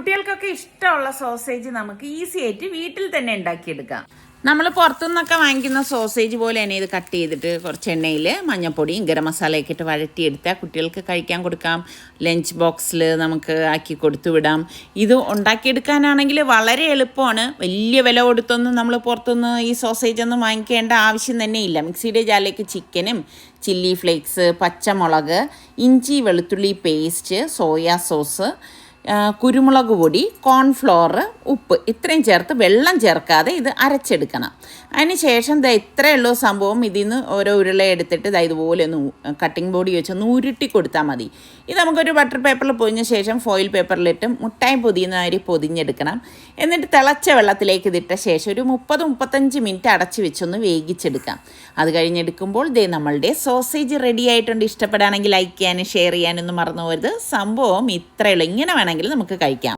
കുട്ടികൾക്കൊക്കെ ഇഷ്ടമുള്ള സോസേജ് നമുക്ക് ഈസി ആയിട്ട് വീട്ടിൽ തന്നെ ഉണ്ടാക്കിയെടുക്കാം. നമ്മൾ പുറത്തുനിന്നൊക്കെ വാങ്ങിക്കുന്ന സോസേജ് പോലെ തന്നെ ഇത് കട്ട് ചെയ്തിട്ട് കുറച്ച് എണ്ണയിൽ മഞ്ഞൾപ്പൊടിയും ഗരം മസാലയൊക്കെ ഇട്ട് വഴറ്റിയെടുത്താൽ കുട്ടികൾക്ക് കഴിക്കാൻ കൊടുക്കാം. ലഞ്ച് ബോക്സിൽ നമുക്ക് ആക്കി കൊടുത്തു വിടാം. ഇത് ഉണ്ടാക്കിയെടുക്കാനാണെങ്കിൽ വളരെ എളുപ്പമാണ്. വലിയ വില കൊടുത്തൊന്നും നമ്മൾ പുറത്തുനിന്ന് ഈ സോസേജ് ഒന്നും വാങ്ങിക്കേണ്ട ആവശ്യം തന്നെ ഇല്ല. മിക്സിയുടെ ജാറിലേക്ക് ചിക്കനും ചില്ലി ഫ്ലേക്സ്, പച്ചമുളക്, ഇഞ്ചി വെളുത്തുള്ളി പേസ്റ്റ്, സോയാ സോസ്, കുരുമുളക് പൊടി, കോൺഫ്ലോർ, ഉപ്പ് ഇത്രയും ചേർത്ത് വെള്ളം ചേർക്കാതെ ഇത് അരച്ചെടുക്കണം. അതിന് ശേഷം ഇത്രയേ ഉള്ളൂ സംഭവം. ഇതിൽ നിന്ന് ഓരോ ഉരുള എടുത്തിട്ട് ഇതുപോലെ ഒന്ന് കട്ടിംഗ് ബോർഡ് വെച്ച് ഒന്ന് ഉരുട്ടി കൊടുത്താൽ മതി. ഇത് നമുക്കൊരു ബട്ടർ പേപ്പറിൽ പൊതിഞ്ഞ ശേഷം ഫോയിൽ പേപ്പറിലിട്ട് മുട്ടായി പൊതിയുന്ന മാതിരി പൊതിഞ്ഞെടുക്കണം. എന്നിട്ട് തിളച്ച വെള്ളത്തിലേക്ക് ഇതിട്ട ശേഷം ഒരു 30-35 മിനിറ്റ് അടച്ചു വെച്ചൊന്ന് വേവിച്ചെടുക്കാം. അത് കഴിഞ്ഞെടുക്കുമ്പോൾ നമ്മളുടെ സോസേജ് റെഡി ആയിട്ടുണ്ട്. ഇഷ്ടപ്പെടുകയാണെങ്കിൽ ലൈക്ക് ചെയ്യാനും ഷെയർ ചെയ്യാനൊന്നും മറന്നു പോകരുത്. സംഭവം ഇത്രയേ ഉള്ളൂ. ഇങ്ങനെ വേണമെങ്കിൽ നമുക്ക് കഴിക്കാം.